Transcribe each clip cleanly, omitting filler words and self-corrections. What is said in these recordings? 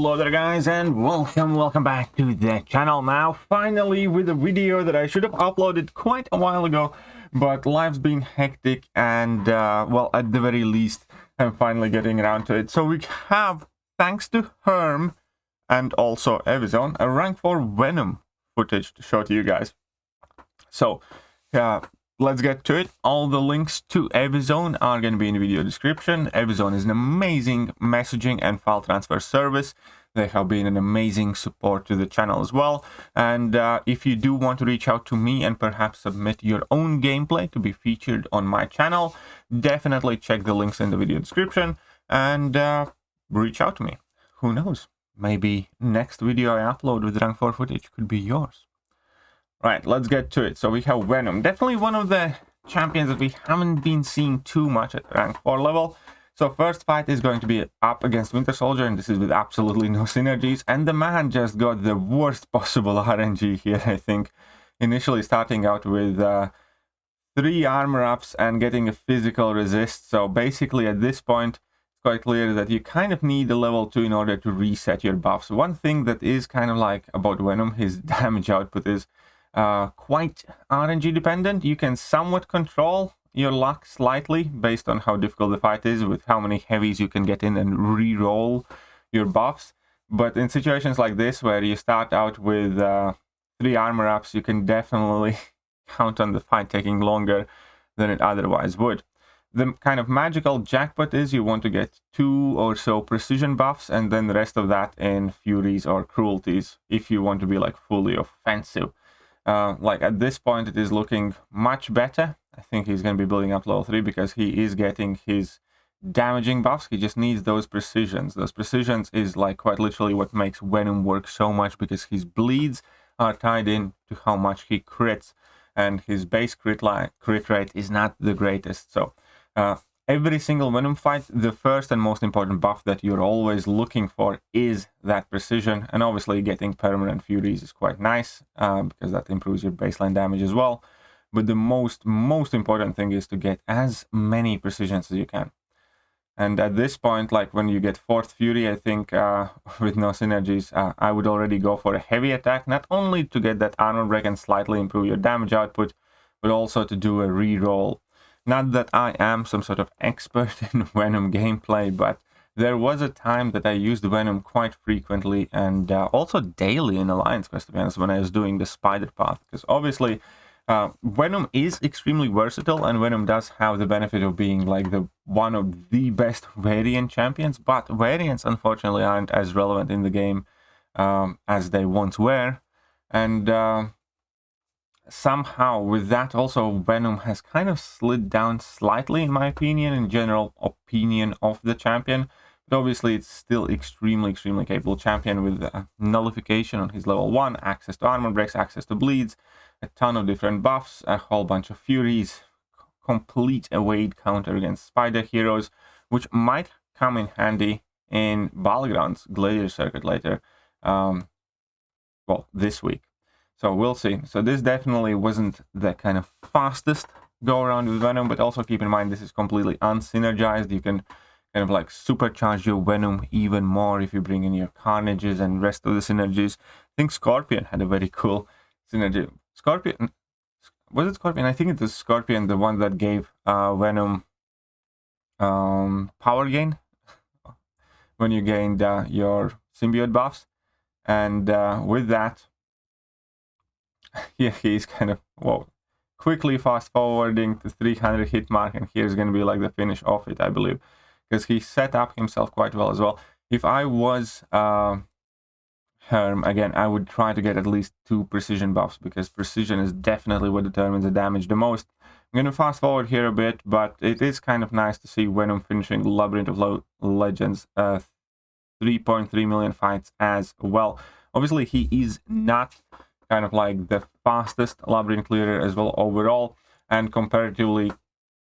Hello there guys, and welcome back to the channel. Now finally with a video that I should have uploaded quite a while ago, but life's been hectic and well, at the very least I'm finally getting around to it. So we have, thanks to Herm and also Evizone, a rank 4 Venom footage to show to you guys. So let's get to it. All the links to Evizone are going to be in the video description. Evizone is an amazing messaging and file transfer service. They have been an amazing support to the channel as well. And if you do want to reach out to me and perhaps submit your own gameplay to be featured on my channel, definitely check the links in the video description and reach out to me. Who knows? Maybe next video I upload with rank 4 footage could be yours. Right, let's get to it. So we have Venom, definitely one of the champions that we haven't been seeing too much at rank 4 level. So first fight is going to be up against Winter Soldier, and this is with absolutely no synergies. And the man just got the worst possible RNG here, I think. Initially starting out with 3 armor ups and getting a physical resist. So basically at this point, it's quite clear that you kind of need a level 2 in order to reset your buffs. One thing that is kind of like about Venom, his damage output is quite RNG dependent. You can somewhat control your luck slightly based on how difficult the fight is, with how many heavies you can get in and re-roll your buffs. But in situations like this where you start out with 3 armor ups, you can definitely count on the fight taking longer than it otherwise would. The kind of magical jackpot is you want to get 2 or so precision buffs and then the rest of that in furies or cruelties if you want to be like fully offensive. Like at this point it is looking much better. I think he's going to be building up level 3 because he is getting his damaging buffs. He just needs those precisions. Those precisions is like quite literally what makes Venom work so much, because his bleeds are tied in to how much he crits, and his base crit rate is not the greatest. So every single Venom fight, the first and most important buff that you're always looking for is that precision. And obviously getting permanent furies is quite nice because that improves your baseline damage as well. But the most important thing is to get as many precisions as you can. And at this point, like when you get 4th fury, I think with no synergies, I would already go for a heavy attack, not only to get that armor break and slightly improve your damage output, but also to do a re-roll. Not that I am some sort of expert in Venom gameplay, but there was a time that I used Venom quite frequently and also daily in Alliance Quest, to be honest, when I was doing the spider path. Because obviously Venom is extremely versatile, and Venom does have the benefit of being like one of the best variant champions, but variants unfortunately aren't as relevant in the game as they once were. And somehow with that also Venom has kind of slid down slightly, in my opinion, in general opinion of the champion. But obviously it's still extremely capable champion with nullification on his level 1, access to armor breaks, access to bleeds, a ton of different buffs, a whole bunch of furies, complete evade counter against spider heroes, which might come in handy in Battlegrounds Gladiator Circuit later, well, this week. So we'll see. So this definitely wasn't the kind of fastest go around with Venom, but also keep in mind this is completely unsynergized. You can kind of like supercharge your Venom even more if you bring in your Carnages and rest of the synergies. I think Scorpion had a very cool synergy. Scorpion, was it Scorpion? I think it was Scorpion, the one that gave Venom power gain when you gained your symbiote buffs. And with that, yeah, he's kind of, well, quickly fast forwarding to 300 hit mark, and here's going to be like the finish of it, I believe, because he set up himself quite well as well. If I was Herm, again, I would try to get at least 2 precision buffs, because precision is definitely what determines the damage the most. I'm going to fast forward here a bit, but it is kind of nice to see Venom finishing Labyrinth of Legends 3.3 million fights as well. Obviously, he is not kind of like the fastest Labyrinth clearer as well overall, and comparatively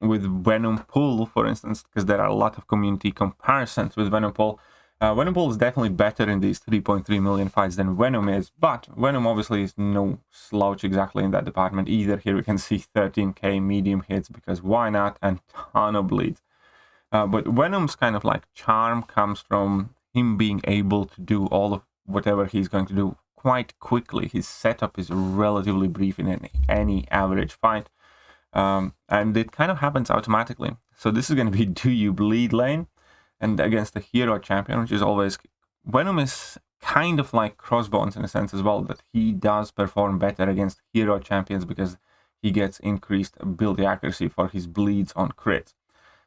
with Venom Pool, for instance, because there are a lot of community comparisons with Venom Pool. Venom Pool is definitely better in these 3.3 million fights than Venom is, but Venom obviously is no slouch exactly in that department either. Here we can see 13k medium hits, because why not, and ton of bleeds. But Venom's kind of like charm comes from him being able to do all of whatever he's going to do quite quickly. His setup is relatively brief in any average fight, and it kind of happens automatically. So this is going to be do you bleed lane, and against the hero champion, which is always Venom is kind of like Crossbones in a sense as well, that he does perform better against hero champions because he gets increased ability accuracy for his bleeds on crits.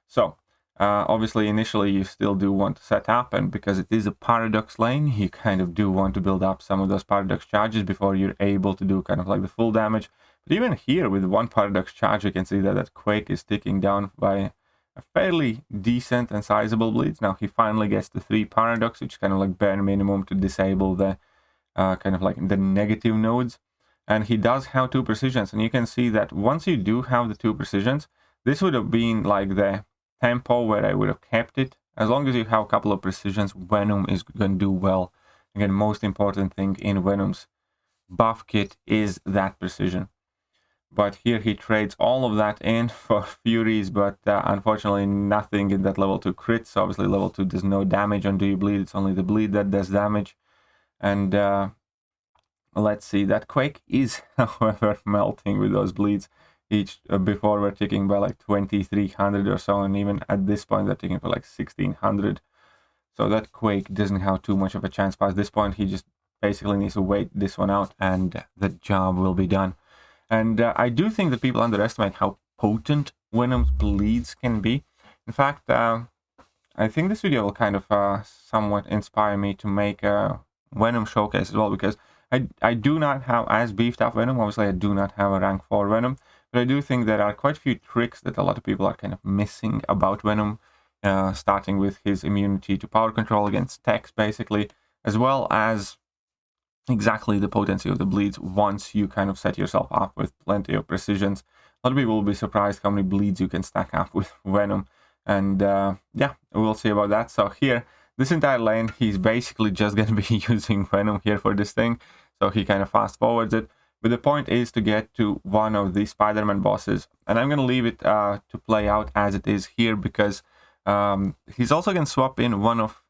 So obviously initially you still do want to set up, and because it is a paradox lane, you kind of do want to build up some of those paradox charges before you're able to do kind of like the full damage. But even here with one paradox charge, you can see that that Quake is ticking down by a fairly decent and sizable bleeds. Now he finally gets the 3 paradox, which is kind of like bare minimum to disable the kind of like the negative nodes. And he does have 2 precisions, and you can see that once you do have the 2 precisions, this would have been like the tempo where I would have kept it. As long as you have a couple of precisions, Venom is going to do well. Again, most important thing in Venom's buff kit is that precision. But here he trades all of that in for Furies, but unfortunately nothing in that level 2 crits. So obviously level 2 does no damage on do you bleed, it's only the bleed that does damage. And let's see, that Quake is however melting with those bleeds. Each before we're ticking by like 2300 or so, and even at this point they're ticking for like 1600. So that Quake doesn't have too much of a chance past this point. He just basically needs to wait this one out and the job will be done. And I do think that people underestimate how potent Venom's bleeds can be. In fact, I think this video will kind of somewhat inspire me to make a Venom showcase as well, because I do not have as beefed up Venom. Obviously, I do not have a rank 4 Venom, but I do think there are quite a few tricks that a lot of people are kind of missing about Venom, starting with his immunity to power control against techs, basically, as well as exactly the potency of the bleeds once you kind of set yourself up with plenty of precisions. A lot of people will be surprised how many bleeds you can stack up with Venom, and yeah, we'll see about that. So here, this entire lane, he's basically just going to be using Venom here for this thing, so he kind of fast forwards it. But the point is to get to one of the Spider-Man bosses, and I'm going to leave it to play out as it is here, because he's also going to swap in one of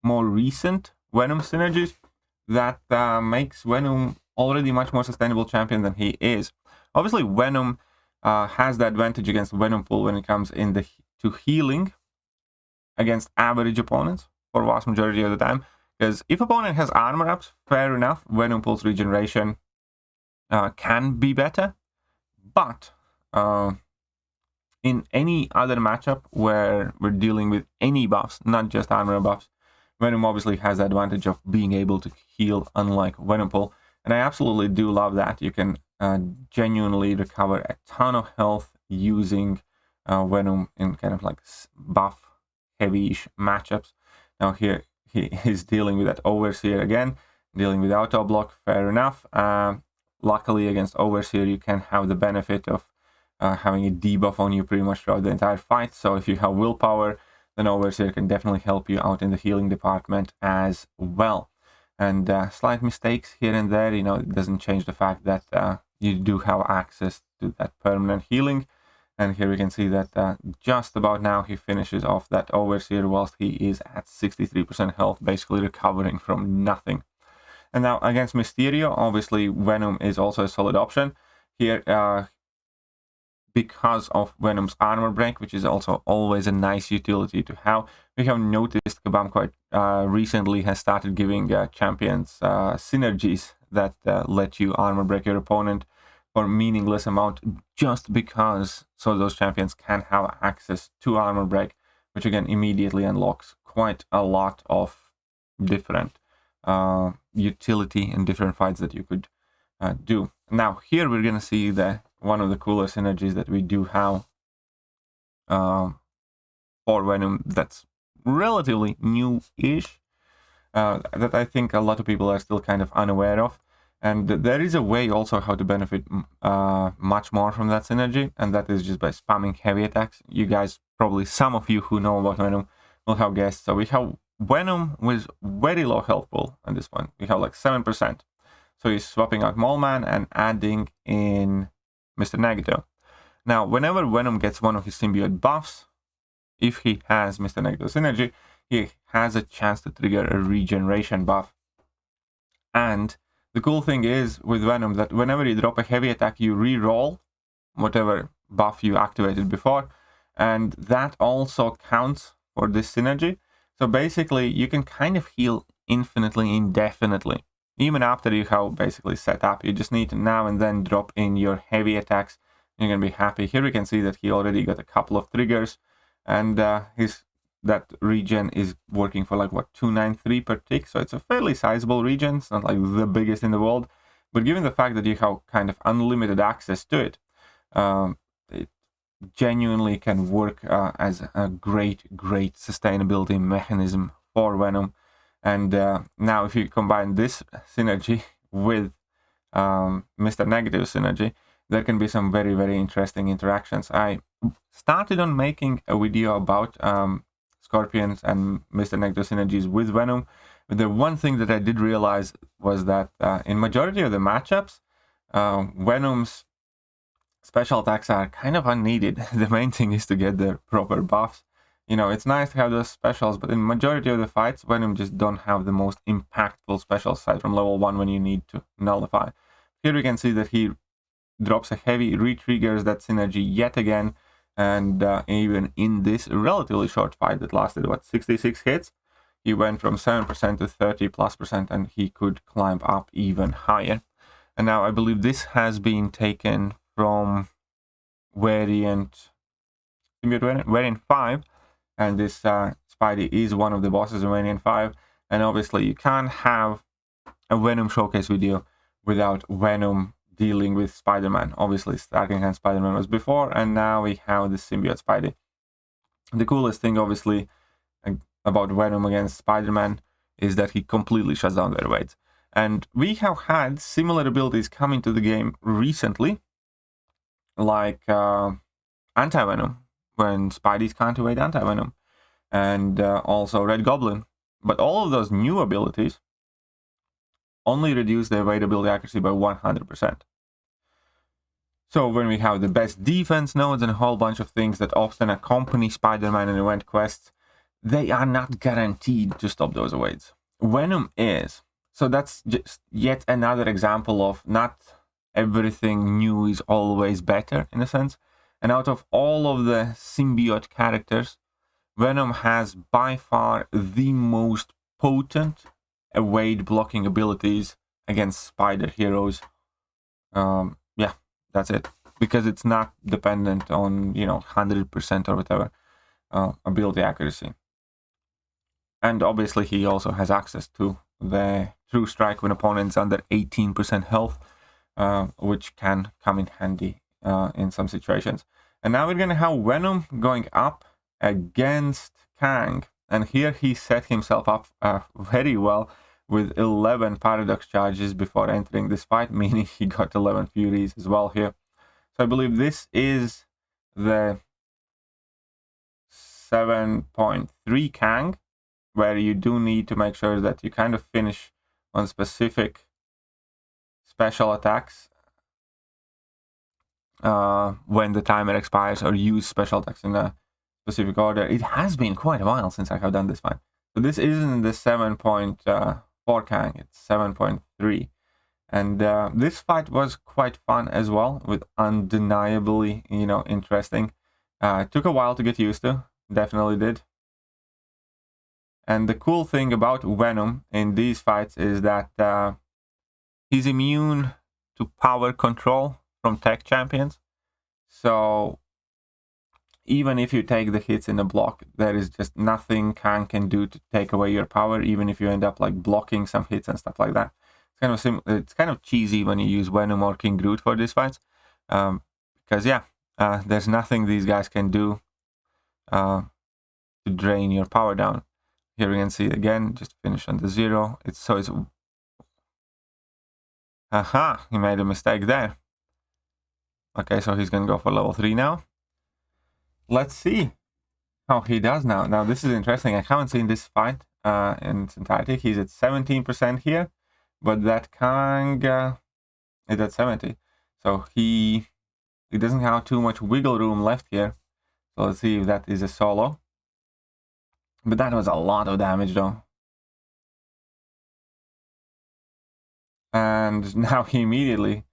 more recent Venom synergies that makes Venom already much more sustainable champion than he is. Obviously, Venom has the advantage against Venom Pool when it comes in to healing against average opponents for the vast majority of the time. Because if opponent has armor ups, fair enough, Venom Pool's regeneration can be better. But in any other matchup where we're dealing with any buffs, not just armor buffs, Venom obviously has the advantage of being able to heal, unlike Venom Pool. And I absolutely do love that. You can genuinely recover a ton of health using Venom in kind of like buff heavy-ish matchups. Now here he is dealing with that Overseer again, dealing with auto block, fair enough. Luckily against Overseer you can have the benefit of having a debuff on you pretty much throughout the entire fight. So if you have willpower, then Overseer can definitely help you out in the healing department as well. And slight mistakes here and there, you know, it doesn't change the fact that you do have access to that permanent healing. And here we can see that just about now he finishes off that Overseer whilst he is at 63% health, basically recovering from nothing. And now against Mysterio, obviously Venom is also a solid option. Here, because of Venom's armor break, which is also always a nice utility to have. We have noticed Kabam quite recently has started giving champions synergies that let you armor break your opponent for meaningless amount, just because so those champions can have access to armor break, which again immediately unlocks quite a lot of different utility in different fights that you could do. Now here we're going to see one of the cooler synergies that we do have for Venom that's relatively new-ish, that I think a lot of people are still kind of unaware of. And there is a way also how to benefit much more from that synergy, and that is just by spamming heavy attacks. You guys, probably some of you who know about Venom will have guessed. So we have Venom with very low health pool at this point. We have like 7%. So he's swapping out Mole Man and adding in Mr. Negative. Now, whenever Venom gets one of his symbiote buffs, if he has Mr. Negative synergy, he has a chance to trigger a regeneration buff. And the cool thing is with Venom that whenever you drop a heavy attack, you re-roll whatever buff you activated before, and that also counts for this synergy. So basically, you can kind of heal infinitely, indefinitely. Even after you have basically set up, you just need to now and then drop in your heavy attacks. You're going to be happy. Here we can see that he already got a couple of triggers, and that regen is working for like, what, 293 per tick. So it's a fairly sizable regen. It's not like the biggest in the world. But given the fact that you have kind of unlimited access to it, it genuinely can work as a great sustainability mechanism for Venom. And now if you combine this synergy with Mr. Negative synergy, there can be some very interesting interactions. I started on making a video about Scorpions and Mr. Negative synergies with Venom. But the one thing that I did realize was that in majority of the matchups, Venom's special attacks are kind of unneeded. The main thing is to get the proper buffs. You know, it's nice to have those specials, but in majority of the fights, Venom just don't have the most impactful specials aside from level 1 when you need to nullify. Here we can see that he drops a heavy, re-triggers that synergy yet again, and even in this relatively short fight that lasted, what, 66 hits, he went from 7% to 30+%, and he could climb up even higher. And now I believe this has been taken from variant 5, and this Spidey is one of the bosses in variant 5, and obviously you can't have a Venom showcase video without Venom dealing with Spider-Man. Obviously Starking Hand Spider-Man was before, and now we have the Symbiote Spidey. The coolest thing obviously about Venom against Spider-Man is that he completely shuts down their weights. And we have had similar abilities come into the game recently, like Anti-Venom, when Spidey's can't evade Anti-Venom, and also Red Goblin. But all of those new abilities only reduce the evadability accuracy by 100%. So when we have the best defense nodes and a whole bunch of things that often accompany Spider-Man in event quests, they are not guaranteed to stop those evades. Venom is. So that's just yet another example of not everything new is always better, in a sense. And out of all of the symbiote characters, Venom has by far the most potent evade blocking abilities against spider heroes. Yeah, that's it. Because it's not dependent on, 100% or whatever ability accuracy. And obviously he also has access to the True Strike when opponents under 18% health, which can come in handy in some situations. And now we're going to have Venom going up against Kang. And here he set himself up very well with 11 paradox charges before entering this fight, meaning he got 11 Furies as well here. So I believe this is the 7.3 Kang, where you do need to make sure that you kind of finish on specific special attacks when the timer expires, or use special attacks in a specific order. It has been quite a while since I have done this fight. So this isn't the 7.4 Kang, it's 7.3. And this fight was quite fun as well, with undeniably, interesting. It took a while to get used to, definitely did. And the cool thing about Venom in these fights is that he's immune to power control from tech champions. So even if you take the hits in a block, there is just nothing Kang can do to take away your power, even if you end up like blocking some hits and stuff like that. It's kind of cheesy when you use Venom or King Groot for these fights, because there's nothing these guys can do to drain your power down. Here we can see again, just finish on the 0. Aha, he made a mistake there. Okay, so he's gonna go for level 3 now. Let's see how he does now. Now this is interesting. I haven't seen this fight in its entirety. He's at 17% here, but that Kang is at 70. So he doesn't have too much wiggle room left here. So let's see if that is a solo. But that was a lot of damage though. And now he immediately,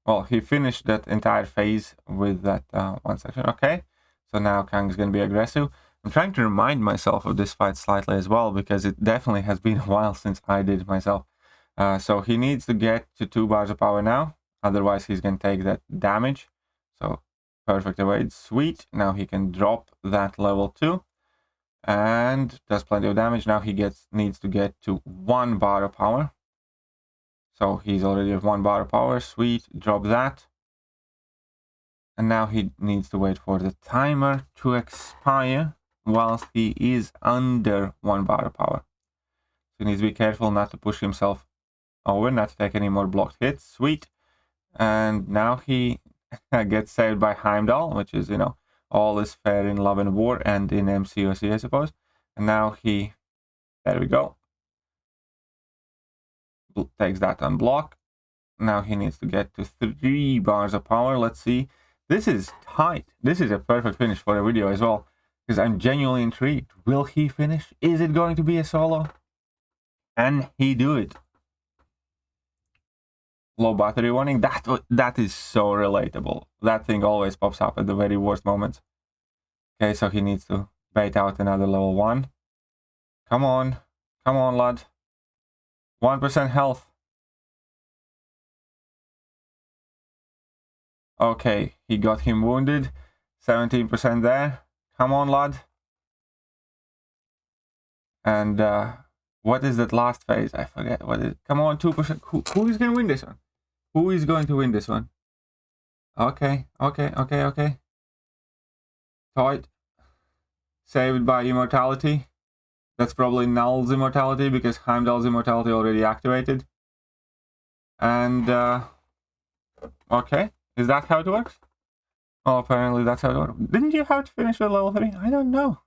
well, he finished that entire phase with that one section. Okay, so now Kang's gonna be aggressive. I'm trying to remind myself of this fight slightly as well, because it definitely has been a while since I did it myself. So he needs to get to 2 bars of power now, otherwise he's gonna take that damage. So perfect evade, sweet. Now he can drop that level 2 and does plenty of damage. Now he needs to get to 1 bar of power. So he's already at 1 bar of power, sweet, drop that. And now he needs to wait for the timer to expire whilst he is under 1 bar of power. So he needs to be careful not to push himself over, not to take any more blocked hits, sweet. And now he gets saved by Heimdall, which is, you know, all is fair in love and war and in MCOC, I suppose. And now there we go, takes that on block. Now he needs to get to 3 bars of power. Let's see. This is tight. This is a perfect finish for a video as well, because I'm genuinely intrigued. Will he finish? Is it going to be a solo? Can he do it? Low battery warning. That is so relatable. That thing always pops up at the very worst moments. Okay, so he needs to bait out another level 1. Come on, lad. 1% health. Okay, he got him wounded. 17% there. Come on, lad. And what is that last phase? I forget what it. Come on, 2%. Who is going to win this one? Who is going to win this one? Okay. Toit. Saved by immortality. That's probably Null's immortality, because Heimdall's immortality already activated. And okay, is that how it works? Oh, apparently that's how it works. Didn't you have to finish with level 3? I don't know.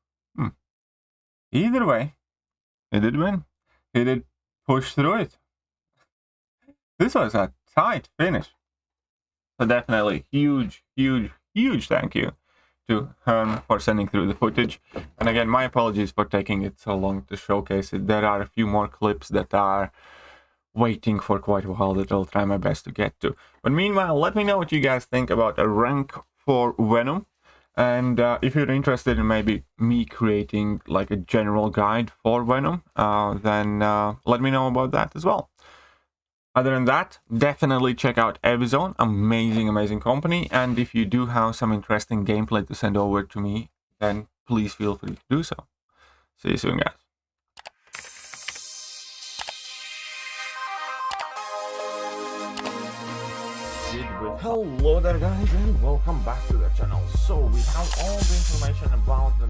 Either way, he did win. He did push through it. This was a tight finish. So definitely huge thank you to Khun for sending through the footage. And again, my apologies for taking it so long to showcase it. There are a few more clips that are waiting for quite a while that I'll try my best to get to. But meanwhile, let me know what you guys think about a rank for Venom. And if you're interested in maybe me creating like a general guide for Venom, then let me know about that as well. Other than that, definitely check out Evzone, amazing company. And if you do have some interesting gameplay to send over to me, then please feel free to do so. See you soon, guys. Hello there, guys, and welcome back to the channel. So we have all the information about the